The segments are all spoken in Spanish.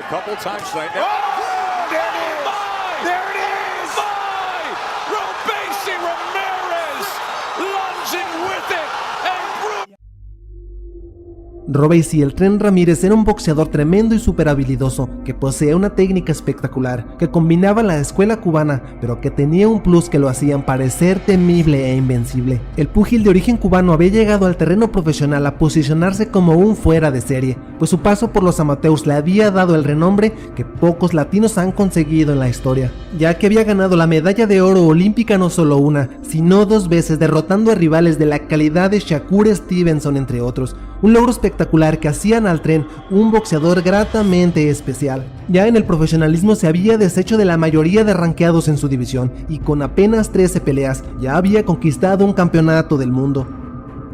couple times tonight. Oh, there it is! My! There it is! My! Robeisy Ramirez lunging with it and Robeisy el Tren Ramírez era un boxeador tremendo y súper habilidoso, que poseía una técnica espectacular, que combinaba la escuela cubana, pero que tenía un plus que lo hacían parecer temible e invencible. El púgil de origen cubano había llegado al terreno profesional a posicionarse como un fuera de serie, pues su paso por los amateurs le había dado el renombre que pocos latinos han conseguido en la historia, ya que había ganado la medalla de oro olímpica no solo una, sino 2 veces, derrotando a rivales de la calidad de Shakur Stevenson entre otros, un logro espectacular que hacían al Tren un boxeador gratamente especial. Ya en el profesionalismo se había deshecho de la mayoría de rankeados en su división y con apenas 13 peleas ya había conquistado un campeonato del mundo.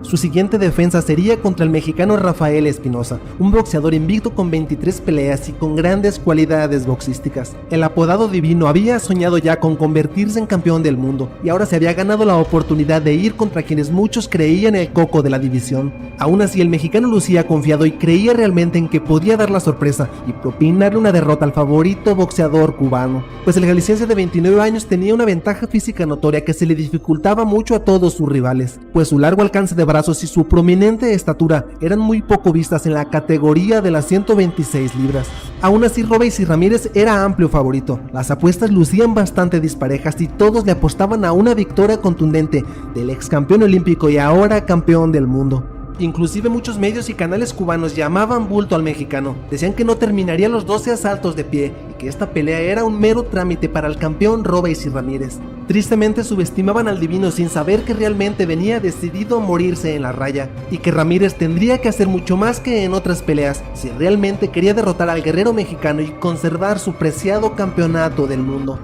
Su siguiente defensa sería contra el mexicano Rafael Espinosa, un boxeador invicto con 23 peleas y con grandes cualidades boxísticas. El apodado Divino había soñado ya con convertirse en campeón del mundo y ahora se había ganado la oportunidad de ir contra quienes muchos creían el coco de la división. Aún así, el mexicano lucía confiado y creía realmente en que podía dar la sorpresa y propinarle una derrota al favorito boxeador cubano, pues el jalisciense de 29 años tenía una ventaja física notoria que se le dificultaba mucho a todos sus rivales, pues su largo alcance de brazos y su prominente estatura eran muy poco vistas en la categoría de las 126 libras. Aún así, Robeisy Ramírez era amplio favorito, las apuestas lucían bastante disparejas y todos le apostaban a una victoria contundente del ex campeón olímpico y ahora campeón del mundo. Inclusive muchos medios y canales cubanos llamaban bulto al mexicano, decían que no terminaría los 12 asaltos de pie y que esta pelea era un mero trámite para el campeón Robeisy Ramírez. Tristemente subestimaban al Divino sin saber que realmente venía decidido a morirse en la raya y que Ramírez tendría que hacer mucho más que en otras peleas si realmente quería derrotar al guerrero mexicano y conservar su preciado campeonato del mundo.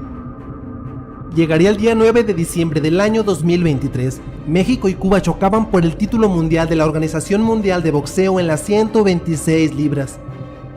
Llegaría el día 9 de diciembre del año 2023. México y Cuba chocaban por el título mundial de la Organización Mundial de Boxeo en las 126 libras.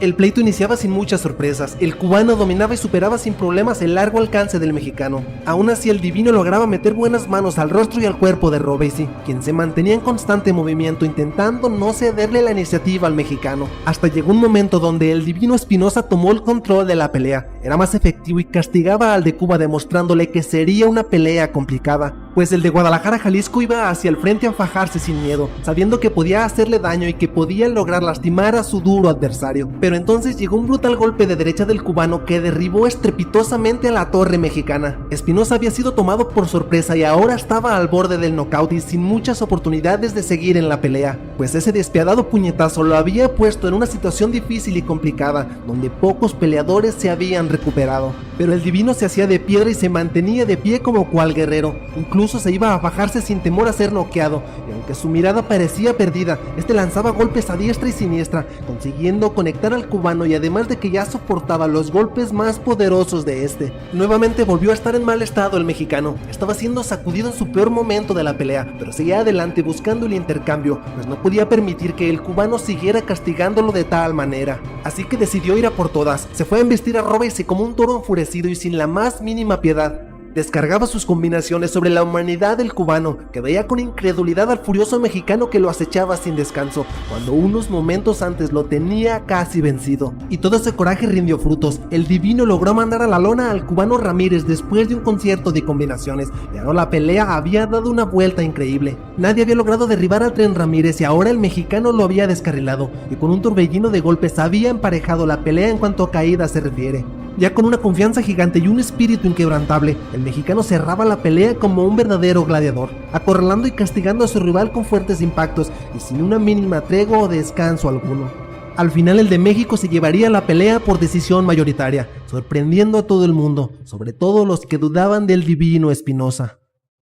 El pleito iniciaba sin muchas sorpresas, el cubano dominaba y superaba sin problemas el largo alcance del mexicano. Aún así, el Divino lograba meter buenas manos al rostro y al cuerpo de Robeisy, quien se mantenía en constante movimiento intentando no cederle la iniciativa al mexicano. Hasta llegó un momento donde el Divino Espinosa tomó el control de la pelea, era más efectivo y castigaba al de Cuba demostrándole que sería una pelea complicada, pues el de Guadalajara, Jalisco iba hacia el frente a fajarse sin miedo, sabiendo que podía hacerle daño y que podía lograr lastimar a su duro adversario. Pero entonces llegó un brutal golpe de derecha del cubano que derribó estrepitosamente a la torre mexicana. Espinosa había sido tomado por sorpresa y ahora estaba al borde del nocaut y sin muchas oportunidades de seguir en la pelea, pues ese despiadado puñetazo lo había puesto en una situación difícil y complicada, donde pocos peleadores se habían recuperado. Pero el Divino se hacía de piedra y se mantenía de pie como cual guerrero, incluso se iba a bajarse sin temor a ser noqueado, y aunque su mirada parecía perdida, este lanzaba golpes a diestra y siniestra, consiguiendo conectar al cubano y además de que ya soportaba los golpes más poderosos de este. Nuevamente volvió a estar en mal estado el mexicano, estaba siendo sacudido en su peor momento de la pelea, pero seguía adelante buscando el intercambio, pues no podía permitir que el cubano siguiera castigándolo de tal manera. Así que decidió ir a por todas, se fue a embestir a Robeisy como un toro enfurecido y sin la más mínima piedad. Descargaba sus combinaciones sobre la humanidad del cubano, que veía con incredulidad al furioso mexicano que lo acechaba sin descanso, cuando unos momentos antes lo tenía casi vencido. Y todo ese coraje rindió frutos, el Divino logró mandar a la lona al cubano Ramírez después de un concierto de combinaciones, y ahora la pelea había dado una vuelta increíble. Nadie había logrado derribar al Tren Ramírez y ahora el mexicano lo había descarrilado, y con un torbellino de golpes había emparejado la pelea en cuanto a caída se refiere. Ya con una confianza gigante y un espíritu inquebrantable, el mexicano cerraba la pelea como un verdadero gladiador, acorralando y castigando a su rival con fuertes impactos y sin una mínima tregua o descanso alguno. Al final el de México se llevaría la pelea por decisión mayoritaria, sorprendiendo a todo el mundo, sobre todo los que dudaban del Divino Espinosa.